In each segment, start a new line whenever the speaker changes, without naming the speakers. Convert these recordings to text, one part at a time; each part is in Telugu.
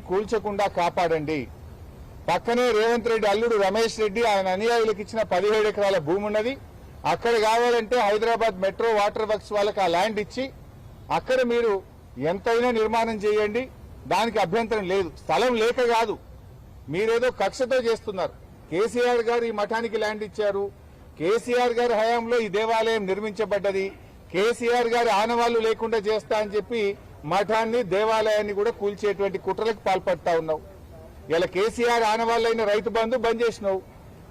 కూల్చకుండా కాపాడండి. పక్కనే రేవంత్ రెడ్డి అల్లుడు రమేష్ రెడ్డి ఆయన అనుయాయులకు ఇచ్చిన 17 ఎకరాల భూమి ఉన్నది. అక్కడ కావాలంటే హైదరాబాద్ మెట్రో వాటర్ వర్క్స్ వాళ్ళకి ఆ ల్యాండ్ ఇచ్చి అక్కడ మీరు ఎంతైనా నిర్మాణం చేయండి, దానికి అభ్యంతరం లేదు. స్థలం లేక కాదు, మీరేదో కక్షతో చేస్తున్నారు. కేసీఆర్ గారు ఈ మఠానికి ల్యాండ్ ఇచ్చారు, కేసీఆర్ గారి హయాంలో ఈ దేవాలయం నిర్మించబడ్డది, కేసీఆర్ గారి ఆనవాళ్లు లేకుండా చేస్తా అని చెప్పి మఠాన్ని దేవాలయాన్ని కూడా కూల్చేటువంటి కుట్రలకు పాల్పడతా ఉన్నావు. ఇలా కేసీఆర్ ఆనవాళ్ళైన రైతు బంధు బంద్ చేసినావు,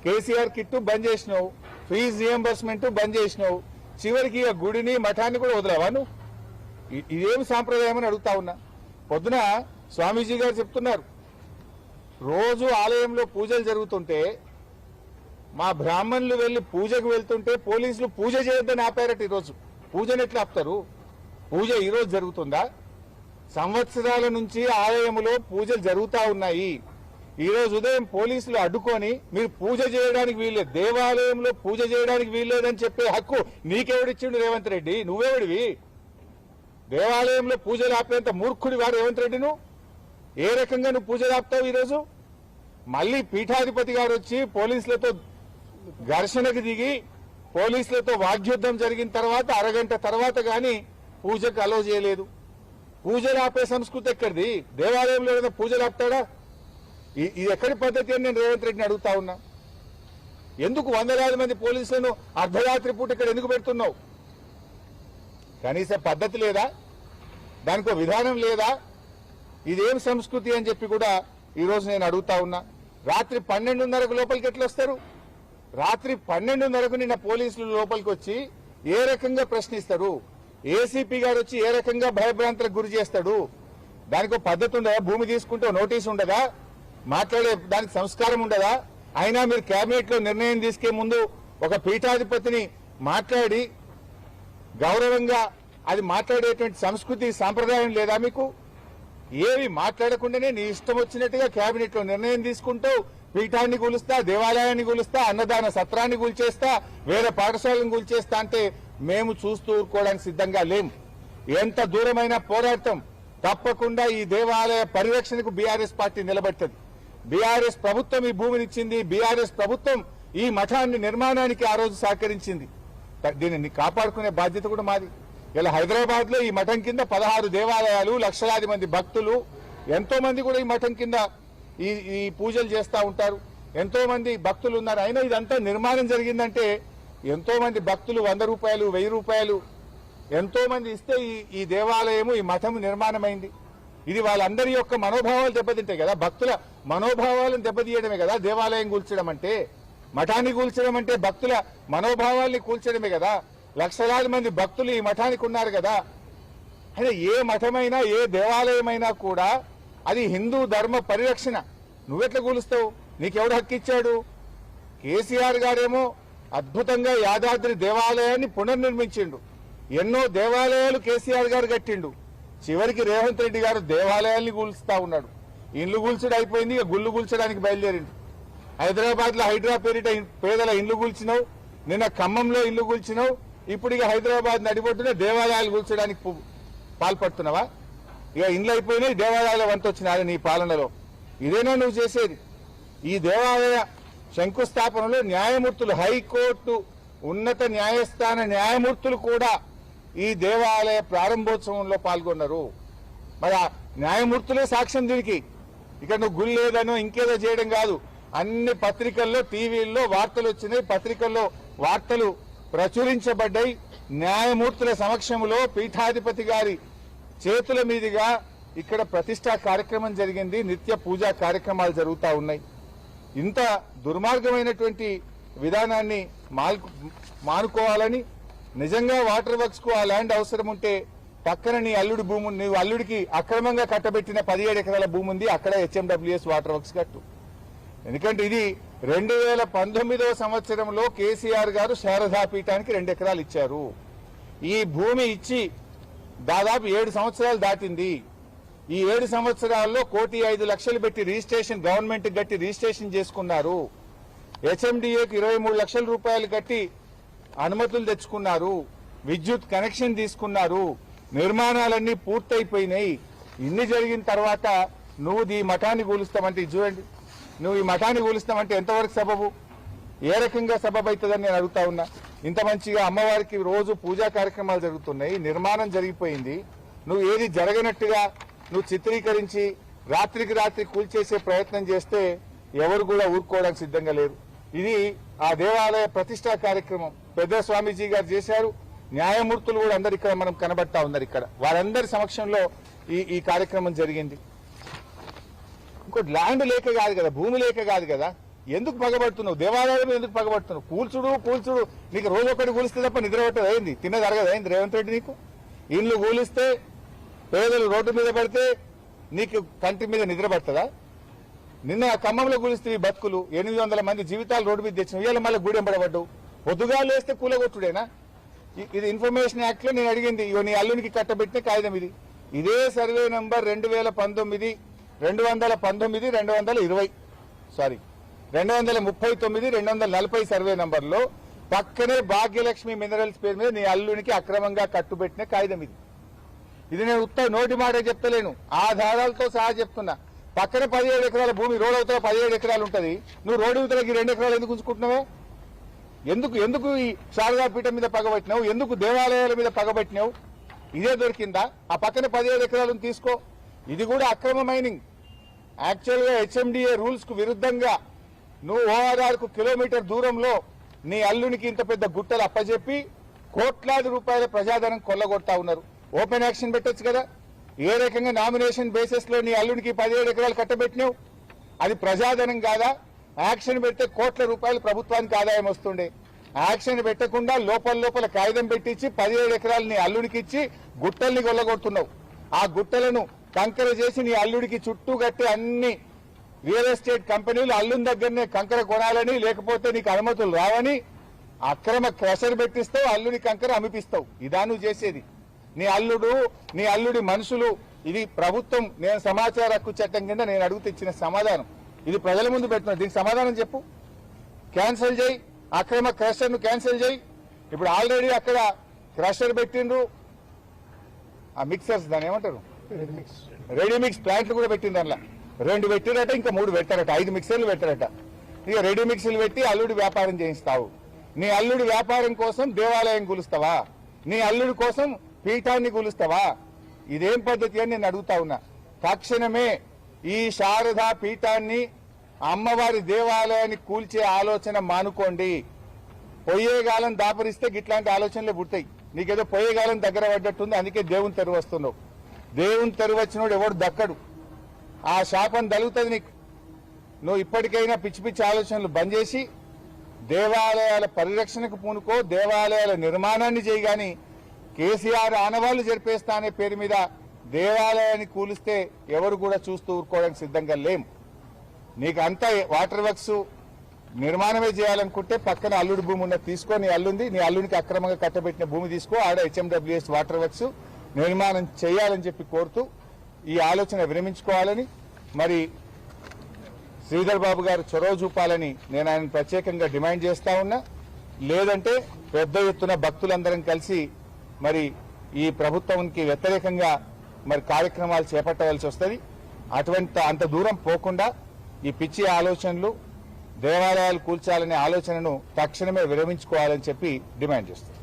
కేసీఆర్ కిట్టు బంద్ చేసినావు, ఫీజు రియంబర్స్మెంట్ బంద్ చేసినావు, చివరికి ఆ గుడిని మఠాన్ని కూడా వదిలేవా నువ్వు? ఇదేమి సాంప్రదాయం అని అడుగుతా ఉన్నా. పొద్దున స్వామీజీ గారు చెప్తున్నారు, రోజు ఆలయంలో పూజలు జరుగుతుంటే మా బ్రాహ్మణులు వెళ్లి పూజకు వెళ్తుంటే పోలీసులు పూజ చేయొద్దని ఆపారట. ఈరోజు పూజను ఎట్లా ఆపుతారు? పూజ ఈరోజు జరుగుతుందా? సంవత్సరాల నుంచి ఆలయంలో పూజలు జరుగుతా ఉన్నాయి. ఈరోజు ఉదయం పోలీసులు అడ్డుకొని మీరు పూజ చేయడానికి వీల్లేదు, దేవాలయంలో పూజ చేయడానికి వీల్లేదని చెప్పే హక్కు నీకెవడిచ్చిండు రేవంత్ రెడ్డి? నువ్వెవడివి? దేవాలయంలో పూజలు ఆపేంత మూర్ఖుడి వారు రేవంత్ రెడ్డి. నువ్వు ఏ రకంగా నువ్వు పూజలు ఆపుతావు? ఈరోజు మళ్లీ పీఠాధిపతి గారు వచ్చి పోలీసులతో ఘర్షణకు దిగి పోలీసులతో వాగ్యుద్ధం జరిగిన తర్వాత అరగంట తర్వాత గాని పూజకు అలో చేయలేదు. పూజలు ఆపే సంస్కృతి ఎక్కడిది? దేవాలయంలో ఏదైనా పూజలు ఆపుతాడా? ఇది ఎక్కడి పద్ధతి అని నేను రేవంత్ రెడ్డిని అడుగుతా ఉన్నా. ఎందుకు వందలాది మంది పోలీసులను అర్ధరాత్రి పూట ఇక్కడ ఎందుకు పెడుతున్నావు? కనీస పద్ధతి లేదా? దానికో విధానం లేదా? ఇదేం సంస్కృతి అని చెప్పి కూడా ఈరోజు నేను అడుగుతా ఉన్నా. రాత్రి 12:30కు లోపలికి ఎట్లా వస్తారు? రాత్రి 12:30కు నిన్న పోలీసులు లోపలికి వచ్చి ఏ రకంగా ప్రశ్నిస్తారు? ఏసీపీ గారు వచ్చి ఏ రకంగా భయభ్రాంతులకు గురి చేస్తాడు? దానికో పద్ధతి ఉండదా? భూమి తీసుకుంటే నోటీసు ఉండదా? మాట్లాడే దానికి సంస్కారం ఉండదా? అయినా మీరు కేబినెట్ లో నిర్ణయం తీసుకే ముందు ఒక పీఠాధిపతిని మాట్లాడి గౌరవంగా అది మాట్లాడేటువంటి సంస్కృతి సాంప్రదాయం లేదా మీకు? ఏవి మాట్లాడకుండానే నీ ఇష్టం వచ్చినట్టుగా కేబినెట్ లో నిర్ణయం తీసుకుంటావు. పీఠాన్ని కూలుస్తా, దేవాలయాన్ని కూలుస్తా, అన్నదాన సత్రాన్ని కూల్చేస్తా, వేరే పాఠశాలను కూల్చేస్తా అంటే మేము చూస్తూ ఊరుకోవడానికి సిద్ధంగా లేం. ఎంత దూరమైన పోరాటం తప్పకుండా ఈ దేవాలయ పరిరక్షణకు బీఆర్ఎస్ పార్టీ నిలబెట్టదు. బీఆర్ఎస్ ప్రభుత్వం ఈ భూమినిచ్చింది, బీఆర్ఎస్ ప్రభుత్వం ఈ మఠాన్ని నిర్మాణానికి ఆ రోజు సహకరించింది. దీనిని కాపాడుకునే బాధ్యత కూడా మాది. ఇలా హైదరాబాద్ లో ఈ మఠం కింద 16 దేవాలయాలు, లక్షలాది మంది భక్తులు, ఎంతో మంది కూడా ఈ మఠం కింద ఈ పూజలు చేస్తూ ఉంటారు. ఎంతో మంది భక్తులు ఉన్నారు. అయినా ఇదంతా నిర్మాణం జరిగిందంటే ఎంతో మంది భక్తులు 100 రూపాయలు, 1000 రూపాయలు ఎంతో మంది ఇస్తే ఈ దేవాలయము, ఈ మఠం నిర్మాణమైంది. ఇది వాళ్ళందరి యొక్క మనోభావాలు దెబ్బతింటాయి కదా. భక్తుల మనోభావాలను దెబ్బతీయడమే కదా దేవాలయం కూల్చడం అంటే. మఠాన్ని కూల్చడం అంటే భక్తుల మనోభావాల్ని కూల్చడమే కదా. లక్షలాది మంది భక్తులు ఈ మఠానికి ఉన్నారు కదా. అయినా ఏ మఠమైనా ఏ దేవాలయమైనా కూడా అది హిందూ ధర్మ పరిరక్షణ. నువ్వెట్లా కూలుస్తావు? నీకెవడు హక్కు ఇచ్చాడు? కేసీఆర్ గారేమో అద్భుతంగా యాదాద్రి దేవాలయాన్ని పునర్నిర్మించిండు. ఎన్నో దేవాలయాలు కేసీఆర్ గారు కట్టిండు. చివరికి రేవంత్ రెడ్డి గారు దేవాలయాల్ని కూల్స్తా ఉన్నాడు. ఇండ్లు కూల్చడం అయిపోయింది, ఇక గుళ్ళు కూల్చడానికి బయలుదేరిండు. హైదరాబాద్ లో హైడ్రా పేరిట పేదల ఇండ్లు కూల్చినావు, నిన్న ఖమ్మంలో ఇల్లు కూల్చినావు, ఇప్పుడు ఇక హైదరాబాద్ నడిబొడ్డున దేవాలయాలు కూల్చడానికి పాల్పడుతున్నావా? ఇక ఇండ్లు అయిపోయినాయి, దేవాలయాల వంత వచ్చినాయి నీ పాలనలో. ఇదేనా నువ్వు చేసేది? ఈ దేవాలయ శంకుస్థాపనలో న్యాయమూర్తులు, హైకోర్టు ఉన్నత న్యాయస్థాన న్యాయమూర్తులు కూడా ఈ దేవాలయ ప్రారంభోత్సవంలో పాల్గొన్నారు. మరి ఆ న్యాయమూర్తులే సాక్ష్యం దీనికి. ఇక్కడ నువ్వు గుడి లేదనో ఇంకేదో చేయడం కాదు. అన్ని పత్రికల్లో, టీవీల్లో వార్తలు వచ్చినాయి, పత్రికల్లో వార్తలు ప్రచురించబడ్డాయి. న్యాయమూర్తుల సమక్షంలో పీఠాధిపతి గారి చేతుల మీదుగా ఇక్కడ ప్రతిష్టా కార్యక్రమం జరిగింది. నిత్య పూజా కార్యక్రమాలు జరుగుతూ ఉన్నాయి. ఇంత దుర్మార్గమైనటువంటి విధానాన్ని మానుకోవాలని, నిజంగా వాటర్ వర్క్స్ కు ఆ ల్యాండ్ అవసరం ఉంటే పక్కన నీ అల్లుడి భూమి, నీవు అల్లుడికి అక్రమంగా కట్టబెట్టిన 17 ఎకరాల భూమి ఉంది, అక్కడ హెచ్ఎండబ్ల్యూఎస్ వాటర్ వర్క్స్ కట్టు. ఎందుకంటే ఇది 2019వ సంవత్సరంలో కేసీఆర్ గారు శారదా పీఠానికి 2 ఎకరాలు ఇచ్చారు. ఈ భూమి ఇచ్చి దాదాపు 7 సంవత్సరాలు దాటింది. ఈ 7 సంవత్సరాల్లో 1,05,00,000 పెట్టి రిజిస్ట్రేషన్, గవర్నమెంట్ కట్టి రిజిస్ట్రేషన్ చేసుకున్నారు. హెచ్ఎండిఏకి 23 లక్షల రూపాయలు కట్టి అనుమతులు తెచ్చుకున్నారు. విద్యుత్ కనెక్షన్ తీసుకున్నారు. నిర్మాణాలన్నీ పూర్తయిపోయినాయి. ఇన్ని జరిగిన తర్వాత నువ్వు ఈ మఠాన్ని కూలుస్తామంటే ఇది చూడండి, నువ్వు ఈ మఠాన్ని కూలుస్తామంటే ఎంతవరకు సబబు, ఏ రకంగా సబబు అవుతుందని నేను అడుగుతా ఉన్నా. ఇంత మంచిగా అమ్మవారికి రోజు పూజా కార్యక్రమాలు జరుగుతున్నాయి, నిర్మాణం జరిగిపోయింది, నువ్వు ఏది జరగనట్టుగా నువ్వు చిత్రీకరించి రాత్రికి రాత్రి కూల్చేసే ప్రయత్నం చేస్తే ఎవరు కూడా ఊరుకోవడానికి సిద్ధంగా లేరు. ఇది ఆ దేవాలయ ప్రతిష్టా కార్యక్రమం పెద్ద స్వామీజీ గారు చేశారు. న్యాయమూర్తులు కూడా అందరు ఇక్కడ మనం కనబడతా ఉన్నారు. ఇక్కడ వారందరి సమక్షంలో ఈ కార్యక్రమం జరిగింది. ఇంకోటి ల్యాండ్ లేక కాదు కదా, భూమి లేక కాదు కదా, ఎందుకు పగబడుతున్నావు? దేవాలయం ఎందుకు పగబడుతున్నావు? కూల్చుడు నీకు రోజు ఒకటి కూలిస్తే తప్ప నిద్ర పట్టదు అయింది, తిన్నది అరగదు అయింది రేవంత్ రెడ్డి నీకు. ఇల్లు కూలిస్తే పేదలు రోడ్డు మీద పడితే నీకు కంటి మీద నిద్ర పడుతుందా? నిన్న ఖమ్మంలో కూలిస్తే ఈ బతుకులు 800 మంది జీవితాలు రోడ్డు మీద తెచ్చిన ఇవాళ మళ్ళీ గూడెం పడబడ్డావు. పొద్దుగా లేస్తే కూలగొట్టుడేనా? ఇది ఇన్ఫర్మేషన్ యాక్ట్ లో నేను అడిగింది, ఇగో నీ అల్లునికి కట్టబెట్టిన కాగితం ఇది. ఇదే సర్వే నంబర్ 2019 239 సర్వే నంబర్ లో పక్కనే భాగ్యలక్ష్మి మినరల్స్ పేరు మీద నీ అల్లునికి అక్రమంగా కట్టుబెట్టిన కాగితం ఇది. ఇది నేను నోటి మాట చెప్తలేను, ఆధారాలతో సహా చెప్తున్నా. పక్కన 17 ఎకరాల భూమి, రోడ్ అవుతా 17 ఎకరాలు ఉంటది, నువ్వు రోడ్డు అవతలకి 2 ఎకరాలు ఎందుకు ఉంచుకుంటున్నావే? ఎందుకు ఈ శారదాపీఠం మీద పగబట్టినావు? ఎందుకు దేవాలయాల మీద పగబట్టినావు? ఇదే దొరికిందా? ఆ పక్కన 17 ఎకరాలను తీసుకో. ఇది కూడా అక్రమ మైనింగ్. యాక్చువల్ గా హెచ్ఎండిఏ రూల్స్ కు విరుద్ధంగా నువ్వు ఓఆర్ఆర్ కు కిలోమీటర్ దూరంలో నీ అల్లునికి ఇంత పెద్ద గుట్టలు అప్పజెప్పి కోట్లాది రూపాయల ప్రజాధనం కొల్లగొడతా ఉన్నారు. ఓపెన్ యాక్షన్ పెట్టొచ్చు కదా. ఏ రకంగా నామినేషన్ బేసిస్ లో నీ అల్లునికి 17 ఎకరాలు కట్టబెట్టినావు? అది ప్రజాధనం కాదా? యాక్షన్ పెడితే కోట్ల రూపాయలు ప్రభుత్వానికి ఆదాయం వస్తుండే. యాక్షన్ పెట్టకుండా లోపల కాగితం పెట్టించి 17 ఎకరాలు నీ అల్లుడికి ఇచ్చి గుట్టల్ని కొల్లగొడుతున్నావు. ఆ గుట్టలను కంకర చేసి నీ అల్లుడికి చుట్టూ కట్టి అన్ని రియల్ ఎస్టేట్ కంపెనీలు అల్లుని దగ్గరనే కంకర కొనాలని, లేకపోతే నీకు అనుమతులు రావని అక్రమ క్రషర్ పెట్టిస్తావు, అల్లుని కంకర అమిపిస్తావు. ఇదా నువ్వు చేసేది? నీ అల్లుడి మనుషులు. ఇది ప్రభుత్వం, నేను సమాచార హక్కు చట్టం కింద నేను అడుగుతూ ఇచ్చిన సమాధానం. ఇది ప్రజల ముందు పెడుతున్నా, దీనికి సమాధానం చెప్పు. క్యాన్సిల్ చేయి, అక్రమ క్రషర్ ను క్యాన్సిల్ చేయి. ఇప్పుడు ఆల్రెడీ అక్కడ క్రషర్ పెట్టిండ్రు, ఆ మిక్సర్స్ దాని ఏమంటారు, రెడీమిక్స్ ప్లాంట్లు కూడా పెట్టింది. అందులో 2 పెట్టారట, ఇంకా 3 పెట్టారట, 5 మిక్సర్లు పెట్టారట. ఇక రెడీ మిక్సర్లు పెట్టి అల్లుడి వ్యాపారం చేయిస్తావు. నీ అల్లుడి వ్యాపారం కోసం దేవాలయం కూలుస్తావా? నీ అల్లుడి కోసం పీఠాన్ని కూలుస్తావా? ఇదేం పద్ధతి అని నేను అడుగుతా ఉన్నా. తక్షణమే ఈ శారదా పీఠాన్ని, అమ్మవారి దేవాలయాన్ని కూల్చే ఆలోచన మానుకోండి. పొయ్యేగాలం దాపరిస్తే గిట్లాంటి ఆలోచనలే పుడతాయి. నీకేదో పొయ్యేగాలం దగ్గర పడ్డట్టుంది, అందుకే దేవుని తెరువు వస్తున్నావు. దేవుని తెరువు వచ్చినోడు ఎవడు దక్కడు, ఆ శాపం తగులుతుంది నీకు. నువ్వు ఇప్పటికైనా పిచ్చి పిచ్చి ఆలోచనలు బంద్ చేసి దేవాలయాల పరిరక్షణకు పూనుకో, దేవాలయాల నిర్మాణాన్ని చేయి. గాని కేసీఆర్ ఆనవాళ్లు జరిపేస్తా అనే పేరు మీద దేవాలయాన్ని కూలిస్తే ఎవరు కూడా చూస్తూ ఊరుకోవడానికి సిద్ధంగా లేం. నీకు అంతా వాటర్ వర్క్స్ నిర్మాణమే చేయాలనుకుంటే పక్కన అల్లుడి భూమి ఉన్న తీసుకో, నీ అల్లునికి అక్రమంగా కట్టబెట్టిన భూమి తీసుకో, ఆడ హెచ్ఎండబ్ల్యూఎస్ వాటర్ వర్క్స్ నిర్మాణం చేయాలని చెప్పి కోరుతూ ఈ ఆలోచన విరమించుకోవాలని, మరి శ్రీధర్ బాబు గారు చొరవ చూపాలని నేను ఆయన ప్రత్యేకంగా డిమాండ్ చేస్తా ఉన్నా. లేదంటే పెద్ద ఎత్తున భక్తులందరం కలిసి మరి ఈ ప్రభుత్వానికి వ్యతిరేకంగా మరి కార్యక్రమాలు చేపట్టవలసి వస్తుంది. అంత దూరం పోకుండా ఈ పిచ్చి ఆలోచనలు, దేవాలయాలు కూల్చాలనే ఆలోచనను తక్షణమే విరమించుకోవాలని చెప్పి డిమాండ్ చేస్తుంది.